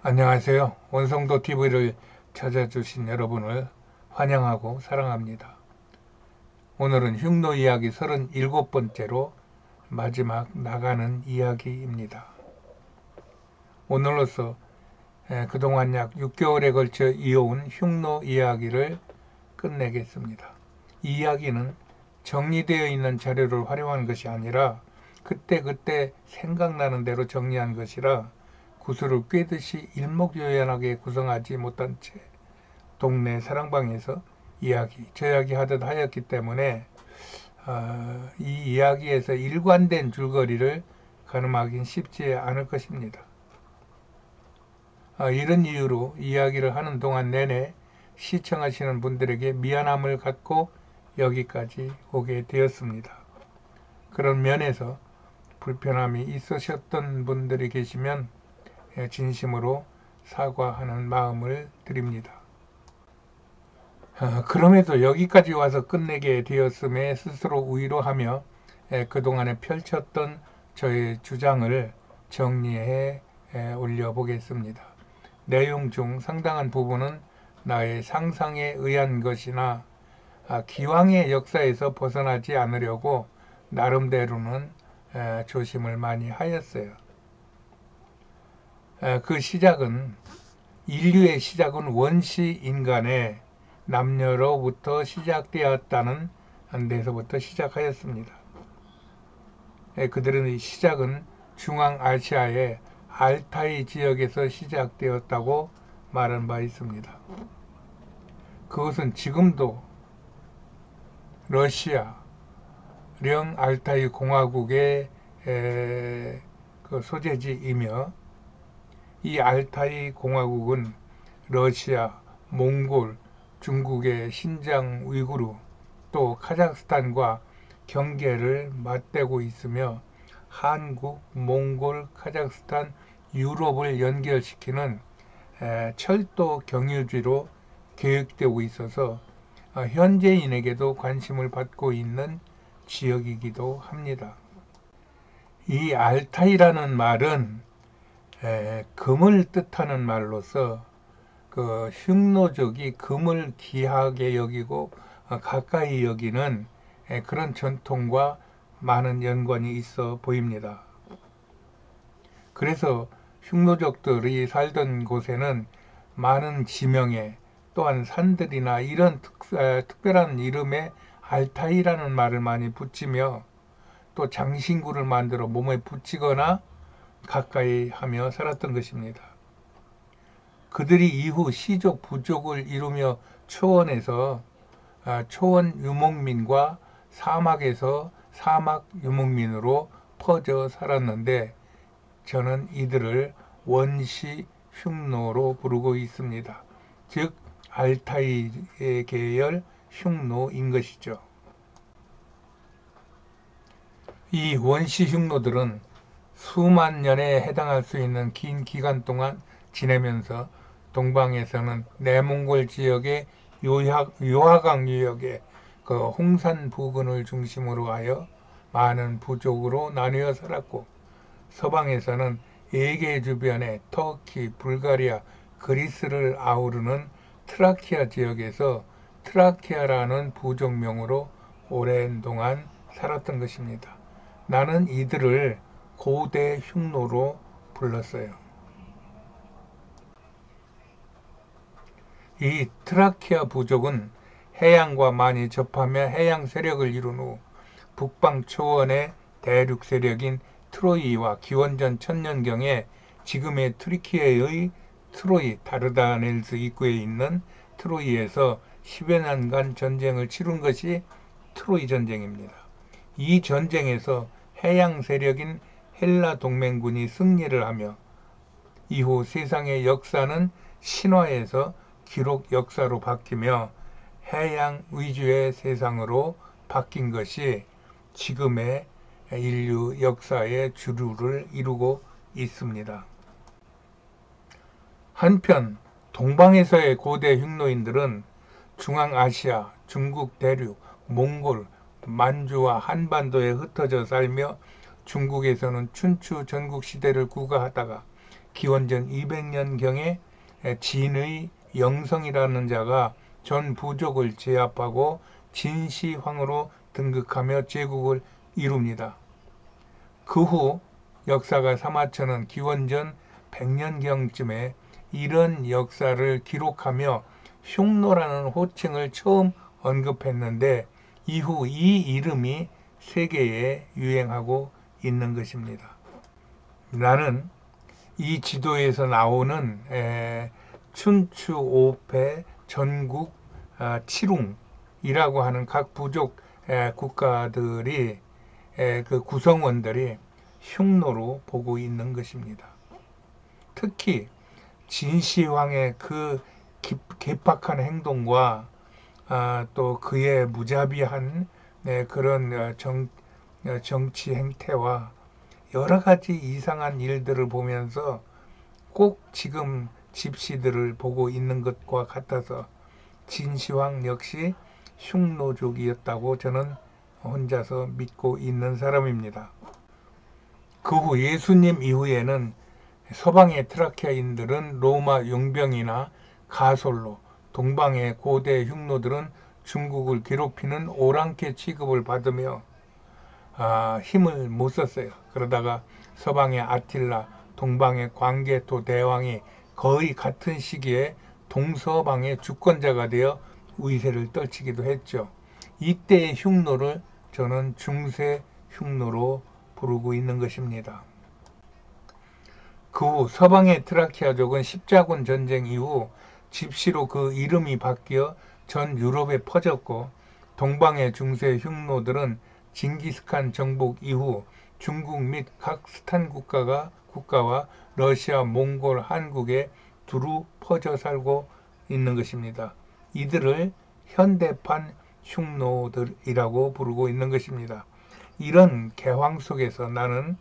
안녕하세요. 원성도 TV를 찾아주신 여러분을 환영하고 사랑합니다. 오늘은 흉노 이야기 37번째로 마지막 나가는 이야기입니다. 오늘로써 그동안 약 6개월에 걸쳐 이어온 흉노 이야기를 끝내겠습니다. 이 이야기는 정리되어 있는 자료를 활용한 것이 아니라 그때그때 생각나는 대로 정리한 것이라 구슬을 꿰듯이 일목요연하게 구성하지 못한 채 동네 사랑방에서 저야기하듯 하였기 때문에 이 이야기에서 일관된 줄거리를 가늠하기는 쉽지 않을 것입니다. 이런 이유로 이야기를 하는 동안 내내 시청하시는 분들에게 미안함을 갖고 여기까지 오게 되었습니다. 그런 면에서 불편함이 있으셨던 분들이 계시면 진심으로 사과하는 마음을 드립니다. 그럼에도 여기까지 와서 끝내게 되었음에 스스로 위로하며 그동안에 펼쳤던 저의 주장을 정리해 올려보겠습니다. 내용 중 상당한 부분은 나의 상상에 의한 것이나 기왕의 역사에서 벗어나지 않으려고 나름대로는 조심을 많이 하였어요. 인류의 시작은 원시 인간의 남녀로부터 시작되었다는 데서부터 시작하였습니다. 그들의 시작은 중앙아시아의 알타이 지역에서 시작되었다고 말한 바 있습니다. 그것은 지금도 러시아 령 알타이 공화국의 그 소재지이며 이 알타이 공화국은 러시아, 몽골, 중국의 신장 위구르, 또 카자흐스탄과 경계를 맞대고 있으며 한국, 몽골, 카자흐스탄, 유럽을 연결시키는 철도 경유지로 계획되고 있어서 현지인에게도 관심을 받고 있는 지역이기도 합니다. 이 알타이라는 말은 금을 뜻하는 말로서 그 흉노족이 금을 귀하게 여기고 가까이 여기는 그런 전통과 많은 연관이 있어 보입니다. 그래서 흉노족들이 살던 곳에는 많은 지명에 또한 산들이나 이런 특별한 이름의 알타이라는 말을 많이 붙이며 또 장신구를 만들어 몸에 붙이거나 가까이 하며 살았던 것입니다. 그들이 이후 시족, 부족을 이루며 초원에서 초원 유목민과 사막에서 사막 유목민으로 퍼져 살았는데 저는 이들을 원시 흉노로 부르고 있습니다. 즉 알타이 계열 흉노인 것이죠. 이 원시 흉노들은 수만 년에 해당할 수 있는 긴 기간 동안 지내면서 동방에서는 내몽골 지역의 요하강 유역의 그 홍산 부근을 중심으로 하여 많은 부족으로 나뉘어 살았고 서방에서는 에게 주변의 터키, 불가리아, 그리스를 아우르는 트라키아 지역에서 트라키아라는 부족명으로 오랜 동안 살았던 것입니다. 나는 이들을 고대 흉노로 불렀어요. 이 트라키아 부족은 해양과 많이 접하며 해양 세력을 이룬 후 북방 초원의 대륙 세력인 트로이와 기원전 1000년경에 지금의 트리키에의 트로이 다르다넬스 입구에 있는 트로이에서 10여 년간 전쟁을 치룬 것이 트로이 전쟁입니다. 이 전쟁에서 해양 세력인 헬라 동맹군이 승리를 하며 이후 세상의 역사는 신화에서 기록 역사로 바뀌며 해양 위주의 세상으로 바뀐 것이 지금의 인류 역사의 주류를 이루고 있습니다. 한편 동방에서의 고대 흉노인들은 중앙아시아, 중국 대륙, 몽골, 만주와 한반도에 흩어져 살며 중국에서는 춘추 전국시대를 구가하다가 기원전 200년경에 진의 영성이라는 자가 전 부족을 제압하고 진시황으로 등극하며 제국을 이룹니다. 그 후 역사가 사마천은 기원전 100년경쯤에 이런 역사를 기록하며 흉노라는 호칭을 처음 언급했는데 이후 이 이름이 세계에 유행하고 있는 것입니다. 나는 이 지도에서 나오는 춘추 5패 전국 칠웅이라고 하는 각 부족 국가들이 그 구성원들이 흉노로 보고 있는 것입니다. 특히 진시황의 그 개팍한 행동과 또 그의 무자비한 그런 정치 행태와 여러 가지 이상한 일들을 보면서 꼭 지금 집시들을 보고 있는 것과 같아서 진시황 역시 흉노족이었다고 저는 혼자서 믿고 있는 사람입니다. 그 후 예수님 이후에는 서방의 트라키아인들은 로마 용병이나 가솔로, 동방의 고대 흉노들은 중국을 괴롭히는 오랑캐 취급을 받으며 힘을 못 썼어요. 그러다가 서방의 아틸라, 동방의 광개토 대왕이 거의 같은 시기에 동서방의 주권자가 되어 위세를 떨치기도 했죠. 이때의 흉노를 저는 중세 흉노로 부르고 있는 것입니다. 그 후 서방의 트라키아족은 십자군 전쟁 이후 집시로 그 이름이 바뀌어 전 유럽에 퍼졌고, 동방의 중세 흉노들은 징기스칸 정복 이후 중국 및 각 스탄 국가와 러시아, 몽골, 한국에 두루 퍼져 살고 있는 것입니다. 이들을 현대판 흉노들이라고 부르고 있는 것입니다. 이런 개황 속에서 나는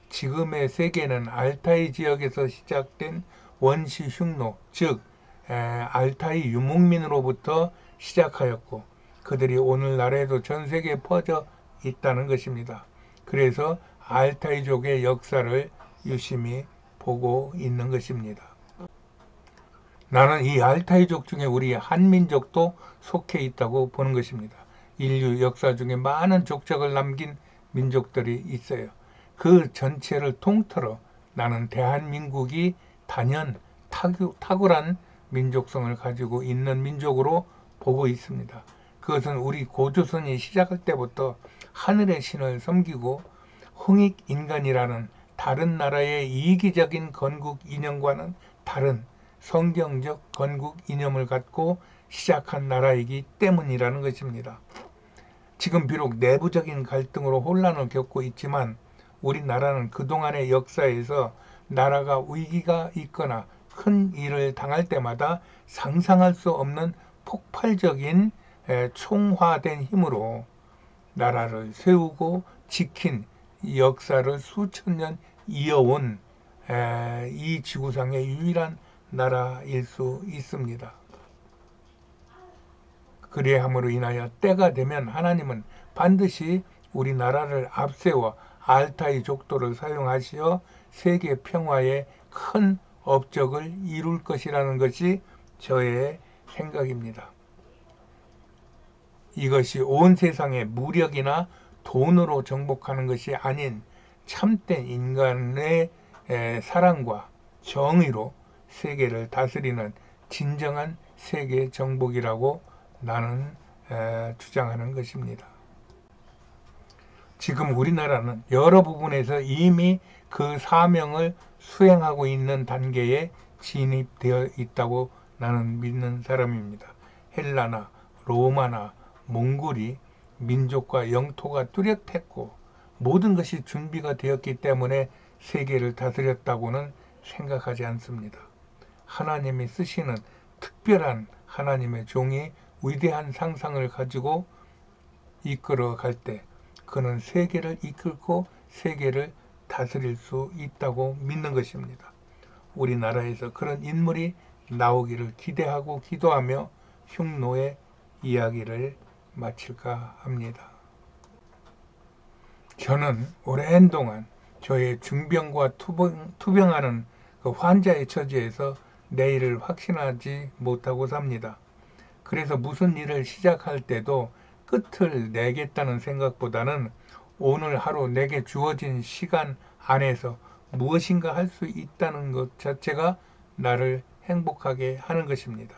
지금의 세계는 알타이 지역에서 시작된 원시 흉노, 즉 알타이 유목민으로부터 시작하였고 그들이 오늘날에도 전 세계에 퍼져 있다는 것입니다. 그래서 알타이족의 역사를 유심히 보고 있는 것입니다. 나는 이 알타이족 중에 우리 한민족도 속해 있다고 보는 것입니다. 인류 역사 중에 많은 족적을 남긴 민족들이 있어요. 그 전체를 통틀어 나는 대한민국이 단연 탁월한 민족성을 가지고 있는 민족으로 보고 있습니다. 그것은 우리 고조선이 시작할 때부터 하늘의 신을 섬기고 홍익인간이라는 다른 나라의 이기적인 건국 이념과는 다른 성경적 건국 이념을 갖고 시작한 나라이기 때문이라는 것입니다. 지금 비록 내부적인 갈등으로 혼란을 겪고 있지만 우리나라는 그동안의 역사에서 나라가 위기가 있거나 큰 일을 당할 때마다 상상할 수 없는 폭발적인 총화된 힘으로 나라를 세우고 지킨 역사를 수천 년 이어온 이 지구상의 유일한 나라일 수 있습니다. 그리함으로 인하여 때가 되면 하나님은 반드시 우리나라를 앞세워 알타이 족도를 사용하시어 세계 평화에 큰 업적을 이룰 것이라는 것이 저의 생각입니다. 이것이 온 세상의 무력이나 돈으로 정복하는 것이 아닌 참된 인간의 사랑과 정의로 세계를 다스리는 진정한 세계 정복이라고 나는 주장하는 것입니다. 지금 우리나라는 여러 부분에서 이미 그 사명을 수행하고 있는 단계에 진입되어 있다고 나는 믿는 사람입니다. 헬라나 로마나 몽골이 민족과 영토가 뚜렷했고 모든 것이 준비가 되었기 때문에 세계를 다스렸다고는 생각하지 않습니다. 하나님이 쓰시는 특별한 하나님의 종이 위대한 상상을 가지고 이끌어 갈 때 그는 세계를 이끌고 세계를 다스릴 수 있다고 믿는 것입니다. 우리나라에서 그런 인물이 나오기를 기대하고 기도하며 흉노의 이야기를 마칠까 합니다. 저는 오랜 동안 저의 중병과 투병하는 그 환자의 처지에서 내일을 확신하지 못하고 삽니다. 그래서 무슨 일을 시작할 때도 끝을 내겠다는 생각보다는 오늘 하루 내게 주어진 시간 안에서 무엇인가 할 수 있다는 것 자체가 나를 행복하게 하는 것입니다.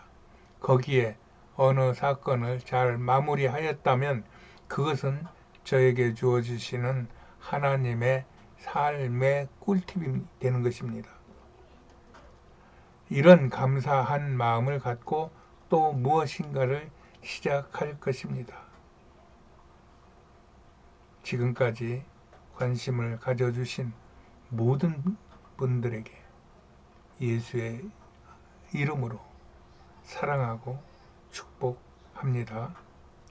거기에 어느 사건을 잘 마무리하였다면 그것은 저에게 주어주시는 하나님의 삶의 꿀팁이 되는 것입니다. 이런 감사한 마음을 갖고 또 무엇인가를 시작할 것입니다. 지금까지 관심을 가져주신 모든 분들에게 예수의 이름으로 사랑하고 축복합니다.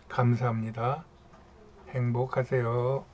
감사합니다. 행복하세요.